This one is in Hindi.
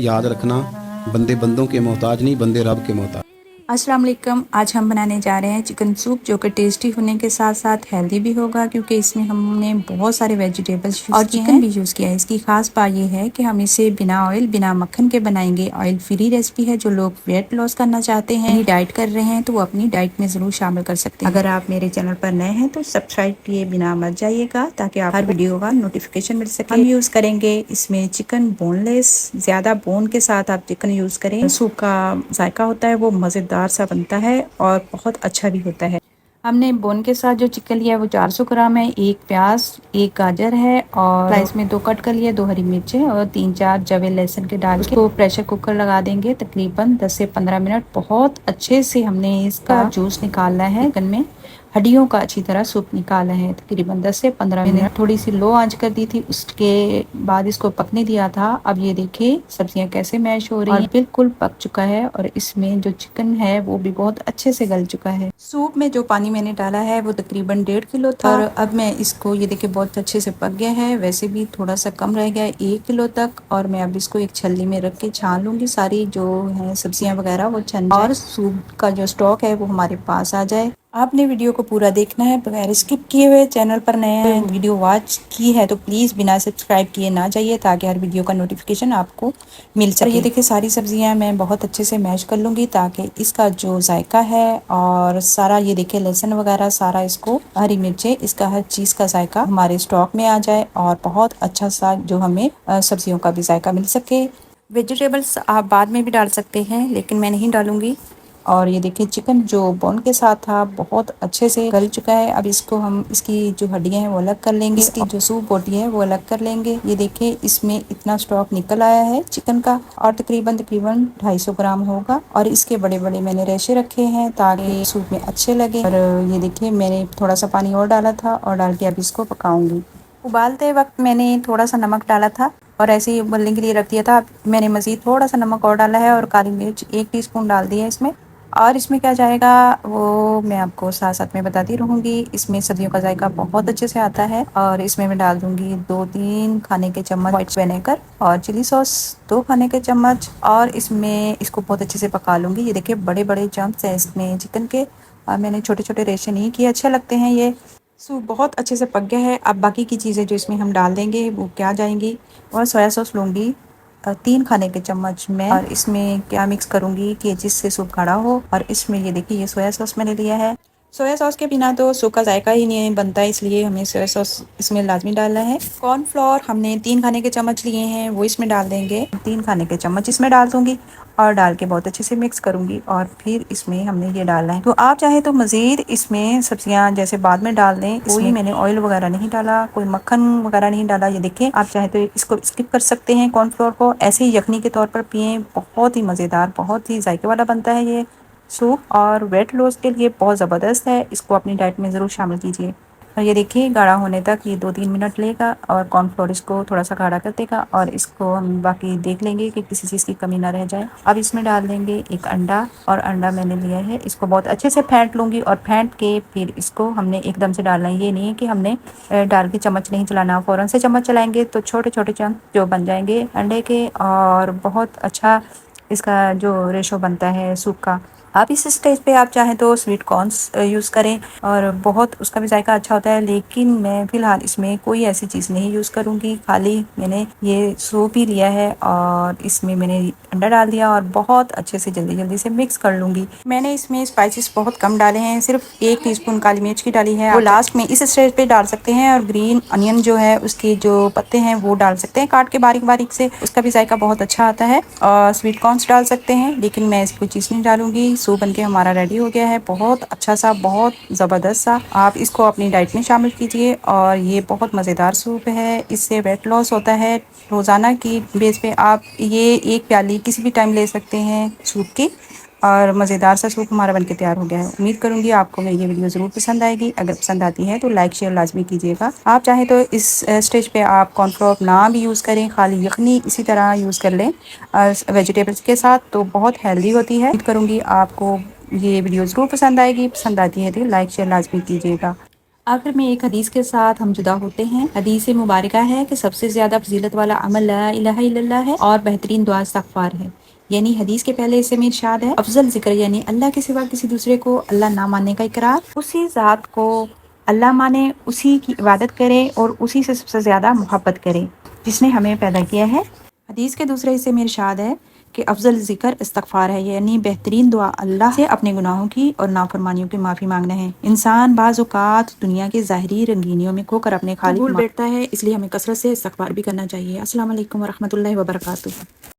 याद रखना, बंदे बंदों के मोहताज नहीं, बंदे रब के मोहताज। अस्सलाम वालेकुम। आज हम बनाने जा रहे हैं चिकन सूप, जो कि टेस्टी होने के साथ साथ हेल्दी भी होगा, क्योंकि इसमें हमने बहुत सारे वेजिटेबल्स और चिकन भी यूज़ किया है। इसकी खास बात ये है कि हम इसे बिना ऑयल बिना मक्खन के बनाएंगे। ऑयल फ्री रेसिपी है। जो लोग वेट लॉस करना चाहते हैं, डाइट कर रहे हैं, तो वो अपनी डाइट में जरूर शामिल कर सकते हैं। अगर आप मेरे चैनल पर नए हैं तो सब्सक्राइब किए बिना मत जाइएगा, ताकि आप हर वीडियो का नोटिफिकेशन मिल सके। हम यूज़ करेंगे इसमें चिकन बोनलेस, ज्यादा बोन के साथ आप चिकन यूज़ करें। सूप का जायका होता है वो मज़ेदार सा बनता है और बहुत अच्छा भी होता है। हमने बोन के साथ जो चिकन लिया है वो 400 ग्राम है। एक प्याज, एक गाजर है और स्लाइस में 2 कट कर लिए, 2 हरी मिर्चें और 3-4 जवे लहसुन के डाल के प्रेशर कुकर लगा देंगे तकरीबन 10 से 15 मिनट। बहुत अच्छे से हमने इसका जूस निकालना है। चिकन में हड्डियों का अच्छी तरह सूप निकाला है। तकरीबन 10 से 15 मिनट थोड़ी सी लो आंच कर दी थी, उसके बाद इसको पकने दिया था। अब ये देखिए सब्जियां कैसे मैश हो रही हैं, बिल्कुल पक चुका है और इसमें जो चिकन है वो भी बहुत अच्छे से गल चुका है। सूप में जो पानी मैंने डाला है वो तकरीबन 1.5 किलो था और अब मैं इसको, ये देखिए बहुत अच्छे से पक गया है। वैसे भी थोड़ा सा कम रह गया है 1 किलो तक, और मैं अब इसको एक छलनी में रख के छान लूंगी। सारी जो है सब्जियां वगैरह वो छन जाए और सूप का जो स्टॉक है वो हमारे पास आ जाए। आपने वीडियो को पूरा देखना है बगैर स्किप किए हुए। चैनल पर नए हैं, वीडियो वॉच की है तो प्लीज़ बिना सब्सक्राइब किए ना जाइए, ताकि हर वीडियो का नोटिफिकेशन आपको मिल सके। ये देखिए सारी सब्जियां मैं बहुत अच्छे से मैश कर लूँगी, ताकि इसका जो जायका है और सारा, ये देखिए लहसुन वगैरह सारा, इसको हरी मिर्चें, इसका हर चीज़ का जायका हमारे स्टॉक में आ जाए और बहुत अच्छा सा जो हमें सब्जियों का भी जायका मिल सके। वेजिटेबल्स आप बाद में भी डाल सकते हैं, लेकिन मैं नहीं डालूंगी। और ये देखिए चिकन जो बोन के साथ था बहुत अच्छे से गल चुका है। अब इसको हम, इसकी जो हड्डियां हैं वो अलग कर लेंगे, इसकी जो सूप बोटी है वो अलग कर लेंगे। ये देखिए इसमें इतना स्टॉक निकल आया है चिकन का, और तकरीबन 250 ग्राम होगा। और इसके बड़े बड़े मैंने रेशे रखे हैं ताकि सूप में अच्छे लगे। और ये देखिए मैंने थोड़ा सा पानी और डाला था और डाल के अब इसको पकाऊंगी। उबालते वक्त मैंने थोड़ा सा नमक डाला था और ऐसे ही उबलने के लिए रख दिया था। मैंने मज़ीद थोड़ा सा नमक और डाला है और काली मिर्च 1 टीस्पून डाल दी है इसमें। और इसमें क्या जाएगा वो मैं आपको साथ साथ में बताती रहूँगी। इसमें सब्जियों का जायका बहुत अच्छे से आता है। और इसमें मैं डाल दूँगी 2-3 खाने के चम्मच वाइट विनेगर और चिली सॉस 2 खाने के चम्मच, और इसमें इसको बहुत अच्छे से पका लूँगी। ये देखिए बड़े बड़े चंक्स हैं इसमें चिकन के, और मैंने छोटे छोटे रेशे नहीं किए, अच्छे लगते हैं। ये सूप बहुत अच्छे से पक गया है। अब बाकी की चीज़ें जो इसमें हम डाल देंगे वो क्या जाएंगी। और सोया सॉस लूँगी 3 खाने के चम्मच में, और इसमें क्या मिक्स करूँगी कि जिससे सूप गाढ़ा हो। और इसमें ये देखिए ये सोया सॉस मैंने लिया है। सोया सॉस के बिना तो सूप का जायका ही नहीं बनता, इसलिए हमें सोया सॉस इसमें लाजमी डालना है। कॉर्नफ्लोर हमने 3 खाने के चम्मच लिए हैं, वो इसमें डाल देंगे। 3 खाने के चम्मच इसमें डाल दूंगी और डाल के बहुत अच्छे से मिक्स करूंगी। और फिर इसमें हमने ये डालना है। तो आप चाहे तो मज़ीद इसमें सब्जियां जैसे बाद में डाल दें। कोई मैंने ऑयल वगैरह नहीं डाला, कोई मक्खन वगैरह नहीं डाला। ये देखें, आप चाहे तो इसको स्किप कर सकते हैं। कॉर्नफ्लोर को ऐसे ही यखनी के तौर पर पिए, बहुत ही मज़ेदार, बहुत ही जायके वाला बनता है ये सूप, और वेट लॉस के लिए बहुत ज़बरदस्त है। इसको अपनी डाइट में ज़रूर शामिल कीजिए। और ये देखिए गाढ़ा होने तक ये 2-3 मिनट लेगा और कॉर्नफ्लोर इसको थोड़ा सा गाढ़ा कर देगा। और इसको हम बाकी देख लेंगे कि किसी चीज़ की कमी ना रह जाए। अब इसमें डाल देंगे एक अंडा, और अंडा मैंने लिया है, इसको बहुत अच्छे से फेंट लूँगी। और फेंट के फिर इसको हमने एकदम से डालना है। ये नहीं है कि हमने डाल के चम्मच नहीं चलाना, फ़ौरन से चम्मच चलाएंगे तो छोटे छोटे चंक जो बन जाएंगे अंडे के, और बहुत अच्छा इसका जो रेशो बनता है सूप का। आप इस स्टेज पे आप चाहें तो स्वीट कॉर्न्स यूज़ करें और बहुत उसका भी जायका अच्छा होता है, लेकिन मैं फ़िलहाल इसमें कोई ऐसी चीज़ नहीं यूज़ करूँगी। खाली मैंने ये सूप ही लिया है और इसमें मैंने अंडा डाल दिया और बहुत अच्छे से जल्दी जल्दी से मिक्स कर लूँगी। मैंने इसमें स्पाइसेस बहुत कम डाले हैं, सिर्फ 1 टीस्पून काली मिर्च की डाली है, वो लास्ट में इस स्टेज पे डाल सकते हैं। और ग्रीन अनियन जो है उसके जो पत्ते हैं वो डाल सकते हैं काट के बारीक बारीक से, उसका भी जायका बहुत अच्छा आता है। और स्वीट कॉर्न्स डाल सकते हैं, लेकिन मैं ऐसी कोई चीज़ नहीं डालूंगी। सूप बनके हमारा रेडी हो गया है, बहुत अच्छा सा, बहुत ज़बरदस्त सा। आप इसको अपनी डाइट में शामिल कीजिए और ये बहुत मज़ेदार सूप है। इससे वेट लॉस होता है। रोज़ाना की बेस पे आप ये 1 प्याली किसी भी टाइम ले सकते हैं सूप की, और मज़ेदार सा सूप हमारा बनके तैयार हो गया है। उम्मीद करूंगी आपको मेरी ये वीडियो ज़रूर पसंद आएगी। अगर पसंद आती है तो लाइक शेयर लाजमी कीजिएगा। आप चाहें तो इस स्टेज पे आप कॉर्नफ्लोर ना भी यूज़ करें, खाली यखनी इसी तरह यूज़ कर लें वेजिटेबल्स के साथ, तो बहुत हेल्दी होती है। उम्मीद करूंगी आपको ये वीडियो ज़रूर पसंद आएगी। पसंद आती है तो लाइक शेयर लाजमी कीजिएगा। आखिर में एक हदीस के साथ हम जुदा होते हैं। हदीस मुबारका है कि सबसे ज्यादा फजीलत वाला अमल ला इलाहा इल्लल्लाह है और बेहतरीन दुआ इस्तगफार है। यानी हदीस के पहले हिस्से में इरशाद है, अफजल जिक्र यानी अल्लाह के सिवा किसी दूसरे को अल्लाह ना मानने का इकरार, उसी ज़ात को अल्लाह माने, उसी की इबादत करे और उसी से सबसे ज़्यादा मोहब्बत करे जिसने हमें पैदा किया है। हदीस के दूसरे हिस्से में इरशाद है कि अफजल जिक्र इस्तगफार है, यानी बेहतरीन दुआ अल्लाह से अपने गुनाहों की और नाफरमानियों की माफ़ी मांगना है। इंसान बाज़ औक़ात दुनिया के ज़ाहिरी रंगीनियों में खोकर अपने खालिक भूल बैठता है, इसलिए हमें कसरत से इस्तगफार भी करना चाहिए। अस्सलाम वालेकुम व रहमतुल्लाहि व बरकातुहू।